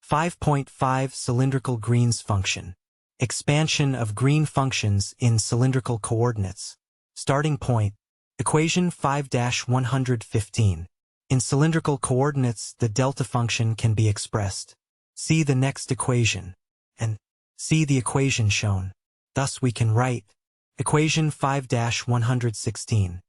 5.5 Cylindrical Green's function. Expansion of green functions in cylindrical coordinates. Starting point, equation 5-115. In cylindrical coordinates, the delta function can be expressed. See the next equation, and see the equation shown. Thus we can write equation 5-116.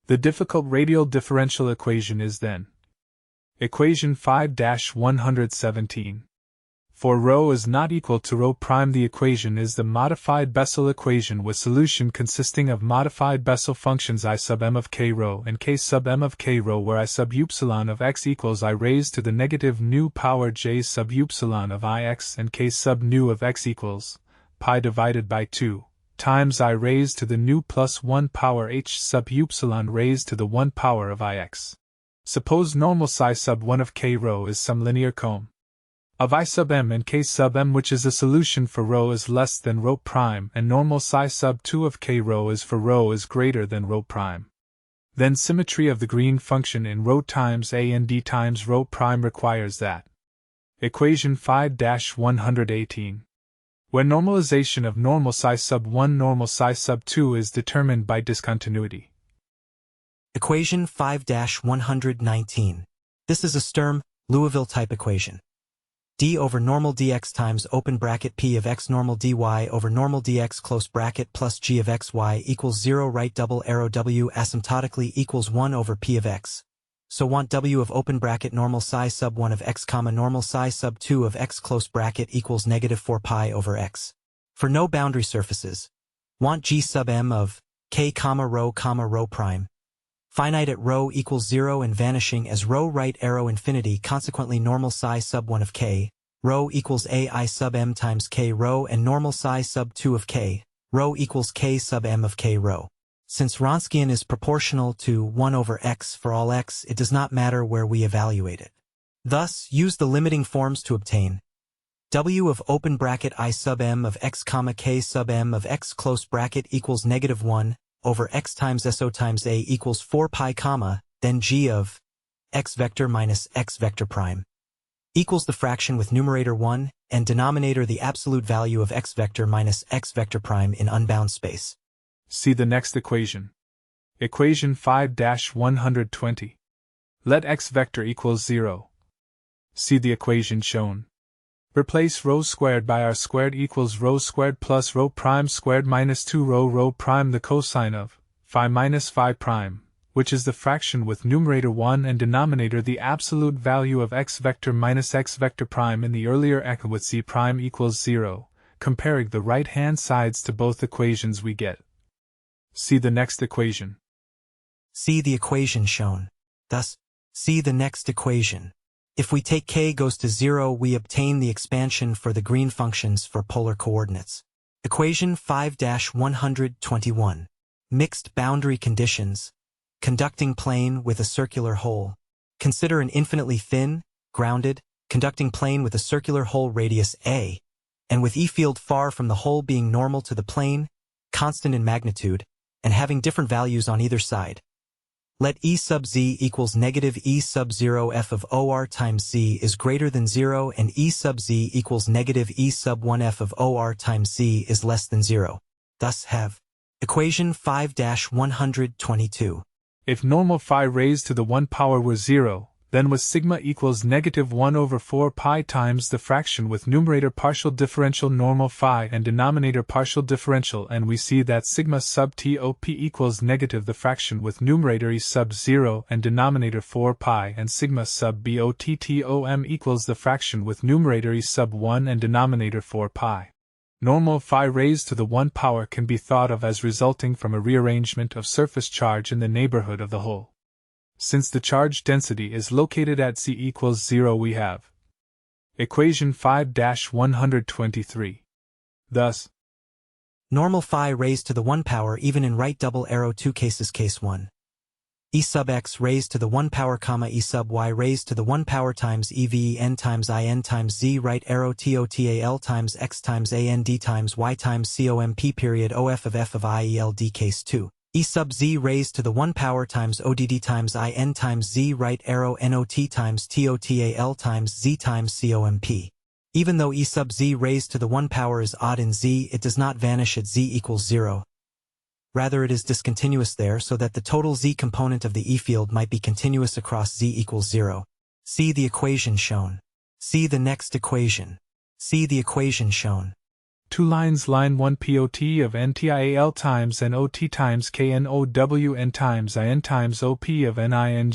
The difficult radial differential equation is then equation 5-117. For ρ is not equal to ρ prime, the equation is the modified Bessel equation with solution consisting of modified Bessel functions I sub m of k ρ and k sub m of k ρ, where I sub upsilon of x equals I raised to the negative nu power j sub upsilon of ix and k sub nu of x equals pi divided by 2 times I raised to the nu plus 1 power h sub upsilon raised to the 1 power of ix. Suppose normal psi sub 1 of k ρ is some linear comb of I sub m and k sub m, which is a solution for ρ is less than ρ prime, and normal psi sub 2 of k ρ is for ρ is greater than ρ prime. Then symmetry of the green function in ρ times a and d times ρ prime requires that equation 5-118, where normalization of normal psi sub 1 normal psi sub 2 is determined by discontinuity. Equation 5-119. This is a Sturm-Liouville type equation. d over normal dx times open bracket p of x normal dy over normal dx close bracket plus g of xy equals 0, right double arrow w asymptotically equals 1 over p of x. So want w of open bracket normal psi sub 1 of x comma normal psi sub 2 of x close bracket equals negative 4 pi over x. For no boundary surfaces, want g sub m of k comma rho prime. Finite at rho equals 0 and vanishing as rho right arrow infinity, consequently normal psi sub 1 of k, rho equals a I sub m times k rho, and normal psi sub 2 of k, rho equals k sub m of k rho. Since Wronskian is proportional to 1 over x for all x, it does not matter where we evaluate it. Thus, use the limiting forms to obtain w of open bracket I sub m of x comma k sub m of x close bracket equals negative 1 over x times so times a equals 4 pi comma, then g of x vector minus x vector prime equals the fraction with numerator 1 and denominator the absolute value of x vector minus x vector prime in unbound space. See the next equation. Equation 5-120. Let x vector equals 0. See the equation shown. Replace rho squared by r squared equals rho squared plus rho prime squared minus 2 rho prime, the cosine of phi minus phi prime, which is the fraction with numerator 1 and denominator the absolute value of x vector minus x vector prime in the earlier equation with c prime equals 0. Comparing the right-hand sides to both equations we get. See the next equation. See the equation shown. Thus, see the next equation. If we take k goes to 0, we obtain the expansion for the green functions for polar coordinates. Equation 5-121. Mixed boundary conditions. Conducting plane with a circular hole. Consider an infinitely thin, grounded, conducting plane with a circular hole radius a, and with E field far from the hole being normal to the plane, constant in magnitude, and having different values on either side. Let E sub z equals negative E sub 0 f of OR times z is greater than 0 and E sub z equals negative E sub 1 f of OR times z is less than 0. Thus have equation 5-122. If normal phi raised to the 1 power were 0, then with sigma equals negative 1 over 4 pi times the fraction with numerator partial differential normal phi and denominator partial differential, and we see that sigma sub top equals negative the fraction with numerator e sub 0 and denominator 4 pi, and sigma sub bottom equals the fraction with numerator e sub 1 and denominator 4 pi. Normal phi raised to the 1 power can be thought of as resulting from a rearrangement of surface charge in the neighborhood of the hole. Since the charge density is located at c equals 0, we have equation 5-123. Thus, normal phi raised to the 1 power even in right double arrow 2 cases. Case 1. E sub x raised to the 1 power comma E sub y raised to the 1 power times EVEN times IN times Z right arrow TOTAL times x times AND times y times COMP period OF of f of IELD. Case 2. E sub z raised to the 1 power times ODD times IN times Z right arrow NOT times TOTAL times Z times COMP. Even though e sub z raised to the 1 power is odd in z, it does not vanish at z equals 0. Rather, it is discontinuous there so that the total z component of the E field might be continuous across z equals 0. See the equation shown. See the next equation. See the equation shown. Two lines, line 1 POT of NTIAL times NOT times KNOWN times IN times OP of NING,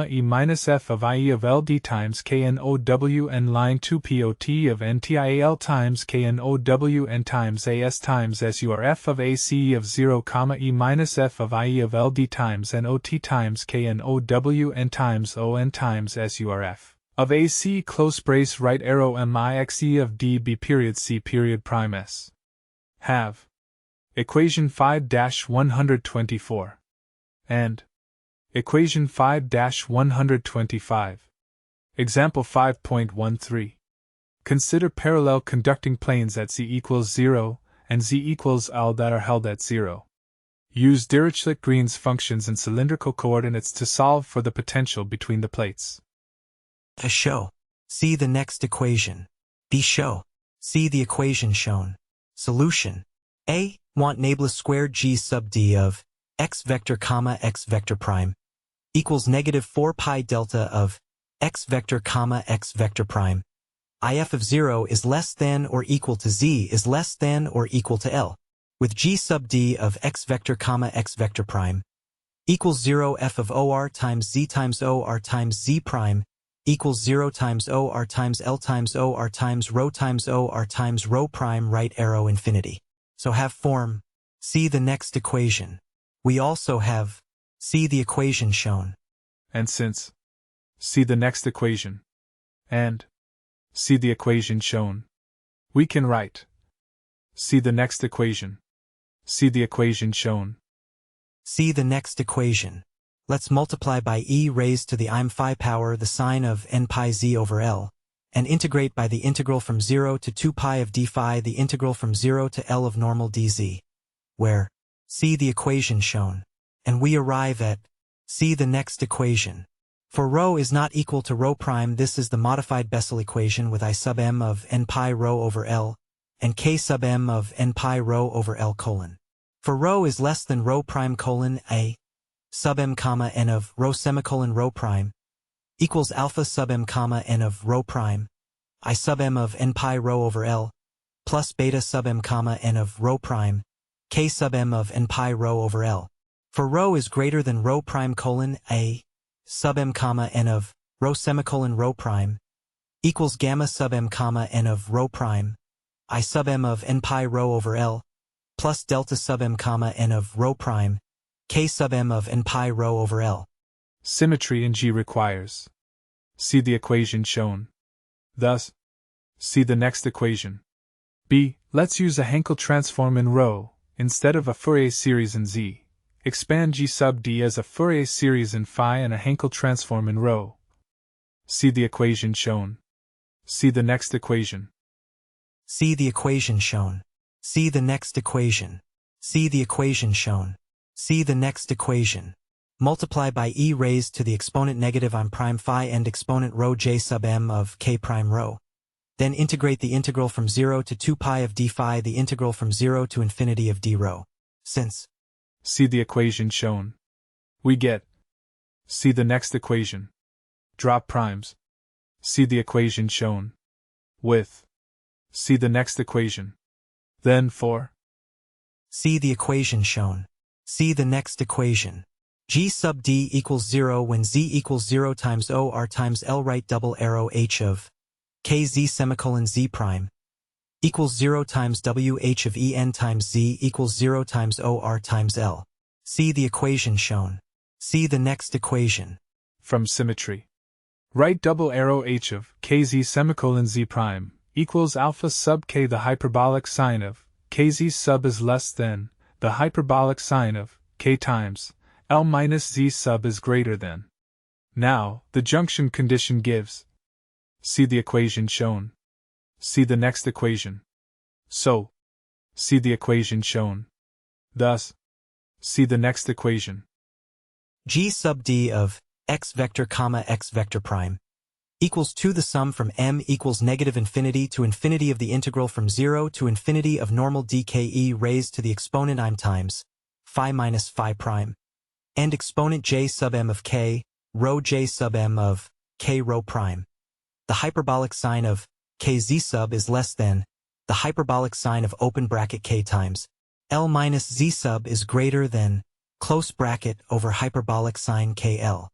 E minus F of IE of LD times KNOWN, line 2 POT of NTIAL times KNOWN times AS times SURF of ACE of 0, E minus F of IE of LD times NOT times KNOWN times ON times SURF of AC, close brace, right arrow, MIXE of DB period C period prime S. Have equation 5-124 and equation 5-125. Example 5.13. Consider parallel conducting planes at z equals 0 and z equals L that are held at 0. Use Dirichlet-Green's functions and cylindrical coordinates to solve for the potential between the plates. A show. See the next equation. B show. See the equation shown. Solution. A. Want nablus squared g sub d of x vector comma x vector prime equals negative 4 pi delta of x vector comma x vector prime. If of 0 is less than or equal to z is less than or equal to L, with g sub d of x vector comma x vector prime equals 0, f of or times z times or times z prime equals 0 times or times L times or times rho prime, right arrow, infinity. So have form. See the next equation. We also have. See the equation shown. And since. See the next equation. And. See the equation shown. We can write. See the next equation. See the equation shown. See the next equation. Let's multiply by e raised to the im phi power the sine of n pi z over L, and integrate by the integral from 0 to 2 pi of d phi the integral from 0 to L of normal dz, where, see the equation shown, and we arrive at, see the next equation. For rho is not equal to rho prime, this is the modified Bessel equation with I sub m of n pi rho over L, and k sub m of n pi rho over L colon. For rho is less than rho prime colon a sub m comma n of rho semicolon rho prime equals alpha sub m comma n of rho prime I sub m of n pi rho over L plus beta sub m comma n of rho prime k sub m of n pi rho over L. For rho is greater than rho prime colon a sub m comma n of rho semicolon rho prime equals gamma sub m comma n of rho prime I sub m of n pi rho over L plus delta sub m comma n of rho prime k sub m of n pi rho over L. Symmetry in G requires. See the equation shown. Thus, see the next equation. B. Let's use a Hankel transform in rho, instead of a Fourier series in Z. Expand G sub D as a Fourier series in phi and a Hankel transform in rho. See the equation shown. See the next equation. See the equation shown. See the next equation. See the equation shown. See the next equation. Multiply by e raised to the exponent negative im prime phi and exponent rho j sub m of k prime rho. Then integrate the integral from 0 to 2 pi of d phi the integral from 0 to infinity of d rho. Since. See the equation shown. We get. See the next equation. Drop primes. See the equation shown. With. See the next equation. Then for. See the equation shown. See the next equation. G sub d equals 0 when z equals 0 times or times L right double arrow h of kz semicolon z prime equals 0 times w h of en times z equals 0 times or times L. See the equation shown. See the next equation. From symmetry. Right double arrow h of kz semicolon z prime equals alpha sub k the hyperbolic sine of kz sub is less than the hyperbolic sine of k times L minus z sub is greater than. Now, the junction condition gives. See the equation shown. See the next equation. So, see the equation shown. Thus, see the next equation. G sub d of x vector comma x vector prime equals 2 the sum from m equals negative infinity to infinity of the integral from 0 to infinity of normal dke raised to the exponent m times phi minus phi prime, and exponent j sub m of k, rho j sub m of k rho prime. The hyperbolic sign of kz sub is less than the hyperbolic sign of open bracket k times L minus z sub is greater than close bracket over hyperbolic sign KL.